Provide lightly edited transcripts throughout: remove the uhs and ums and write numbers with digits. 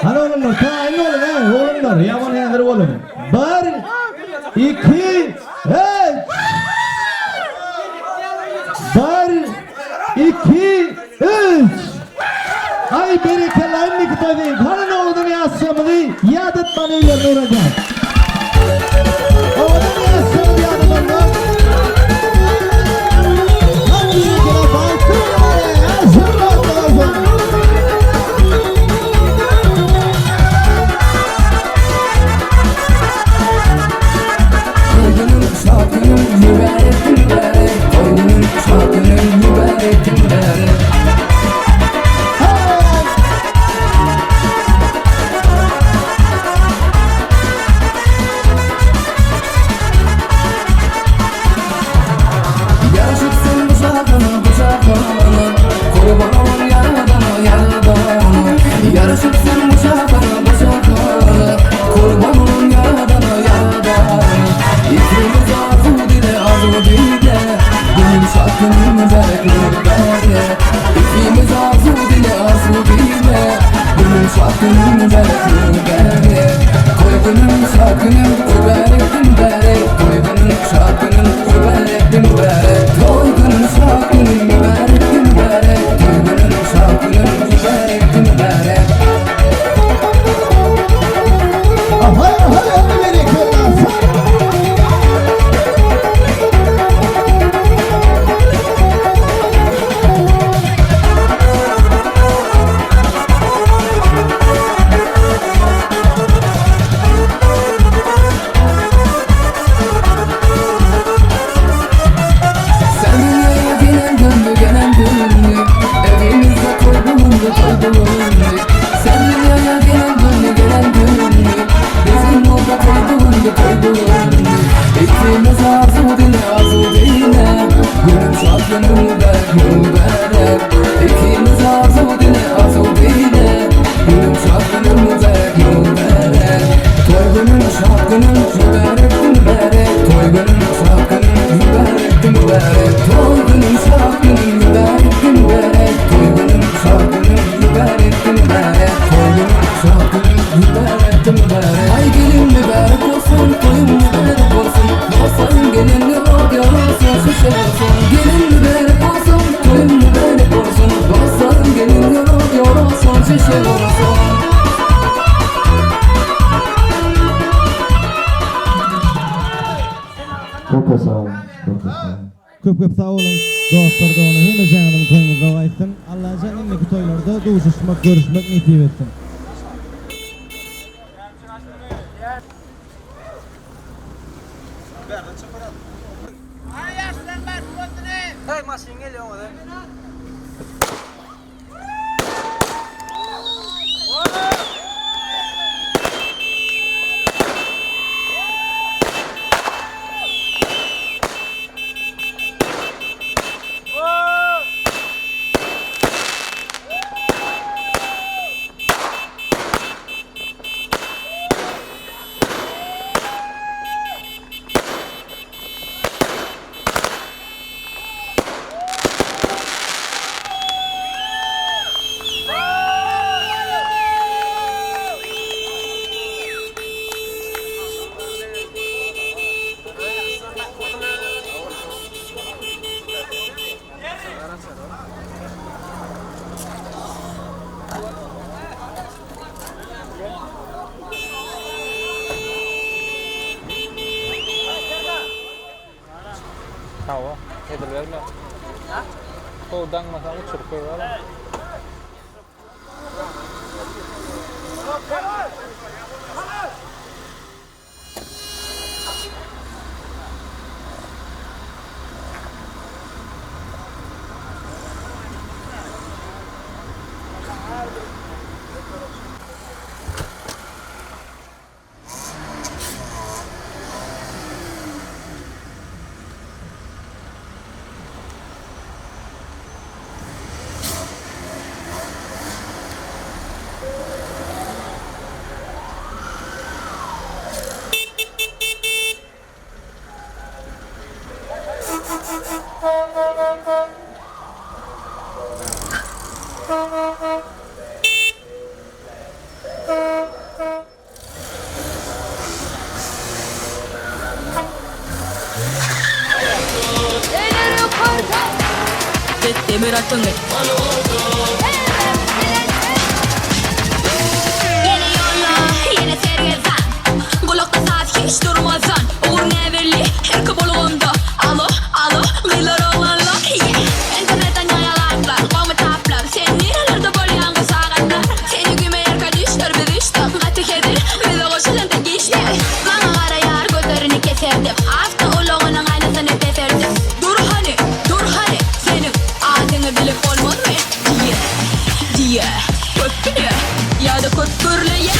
Hadi oğlumlar, tayin olun he, oğlumlar, yaman yandır olun. 1, 2, 3. 1, 2, 3. Ay berekeler nikitadi. Hadi ne oldu ne asamadı? Yadet bana ilerine olacak. Oldu ne asamadı yadet bana? Hadi yine baktım var ya. Hazır arkadaşlar. Koydunun şarkının mübarekinde, koydunun şarkının mübarekinde. Yarışıksın bu şarkının, bu şarkının, kurban olun yaradana, yaradana. Yarışıksın bu şarkının, bu şarkının, kurban olun yaradana, yaradana. İkimiz arzu dile, arzu dile, benim şarkının mübarekinde. İkimiz arzu dile, arzu dile, benim şarkının mübarekinde. Koydunun şarkının mübarekinde, koydunun şarkının mübarekinde. Koydunun şarkının mübarekinde, koydunun şarkının mübarekinde. Hadi berekeler. Sen dünyaya gelen döndü, gelen döndü. Evimizde toy bulundu, toy bulundu. Sen dünyaya gelen döndü, gelen döndü. Bizim orada toy bulundu, toy bulundu. İkimiz arzu dile, arzu dile, benim şarkının mübarek, mübarek. İkimiz arzu dile, arzu dile, benim şarkının mübarek, mübarek. Toygunun şarkının mübarek, mübarek. Toygunun şarkının mübarek, mübarek. Toygunun şarkının mübarek, mübarek. Toygunun şarkının mübarek, mübarek. Toygunun şarkının mübarek, mübarek. Ay gelin mübarek olsun, toyun mübarek olsun. Olsun gelin yorulsun, yorulsun, şişe olsun. Gelin mübarek olsun, toyun mübarek olsun. Olsun gelin yorulsun, şişe olsun. Çok sağ olun. Çok sağ olun. Köp sağ olun. Dostlar da onu hem canım koyumuza aytsın. Allah canındaki toylarda duşuşmak, görüşmek nasip etsin. Hey, maşin geliyor mu? Hava, edilerle. Kovdan masam uçurup koyuyorlar. demir attın Yine yolla, yine sergezan Kulakta saat hiç durmazsan Uğur neverli, her kabulunda Alo, alo, gıylar olanlar İnternetten yayalarlar, kavmi taplar Sen nerelerde böyle yangı saatler Seni gümeyer kadişler bir düştüm Katı kedir, bir de koşulun tek işte Bana kara yar gözlerini keserdim Hafta uluğunun aynısını teferdim Dur hani, senin adını bilip olmadı mı? Diye, köpünü ya da köpürlü ya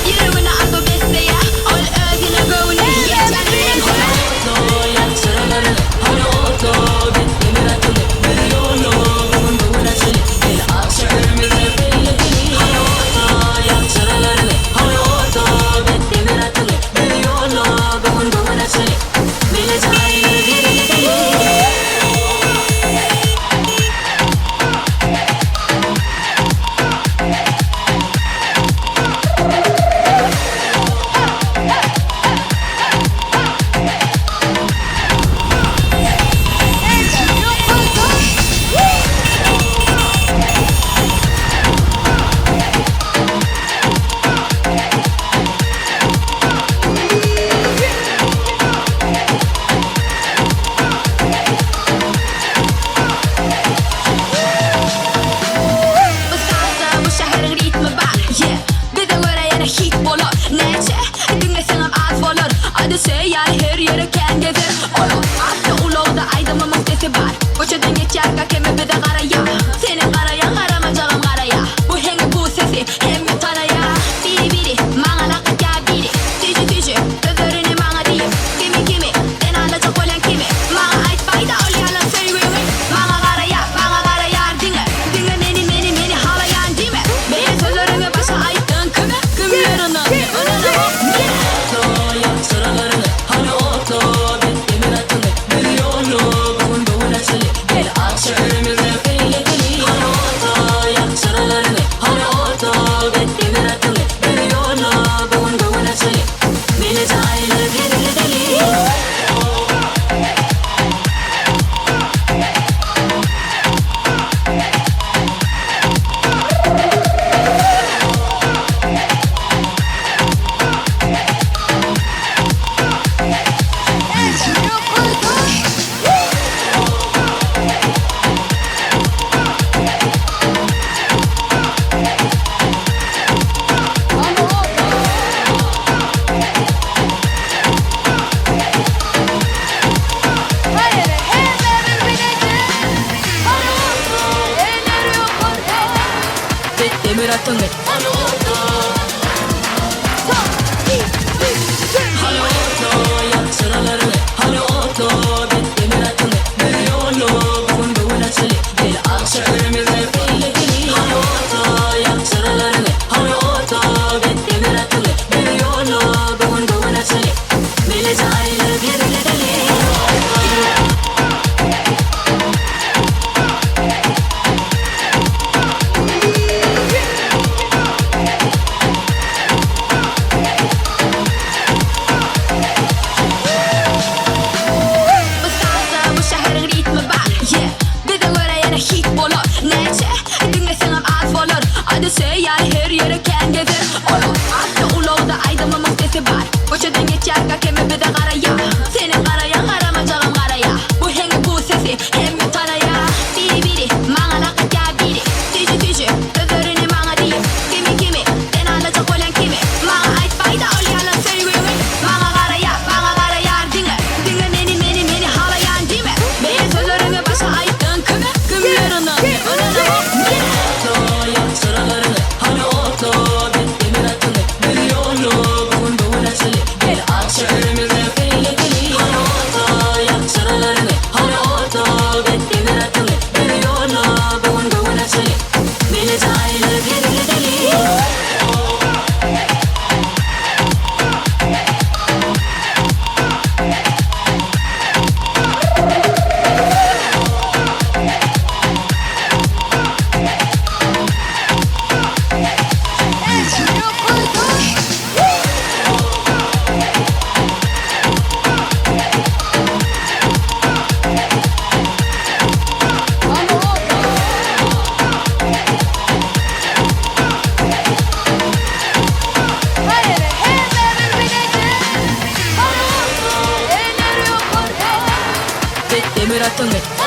Yürümünü argo besleye, ol özüne böyle Yetenin Otoya sıralarını, hani oto Demir atını, bir yolu Bunun buğuna çeli, bir akşamımızı belli Hani otoya sıralarını, hani oto Demir atını, bir yolu Bunun buğuna çeli, bile cahil bir deli her yere kendi gezer Olo, hatta uloğda aydamamın sesi var Koçadan geçer kakeme bir de karaya Senin karayan karamacağım karaya Bu hengi bu sesi hem bir tanaya Biri biri, bana lakıt ya biri Tücü tücü, sözlerini bana diyeyim Kimi, den alacak olan kimi Bana ait fayda ol yalan söylüyorum Bana karaya dinle Dinle beni halayan değil mi Benim sözlerimi başa aittın kimi Kimlerin adı, önüne bak Otoya sıralarını Hani oto, demir atını Bir yolu, bunun buğuna çeli Gel akşamımızı belli Hani otoya sıralarını Hani oto, demir atını Bir yolu, bunun buğuna çeli Bile cahil bir deli Demir attın mı? Hani oto ya sıralarını Hani oto demir attın mı? Bir yolu bunun buğuna çeli Gel akşamımızı belli Hani oto ya sıralarını Hani oto demir attın mı? Bir yolu bunun buğuna çeli Bile cahil bir deli yaptın.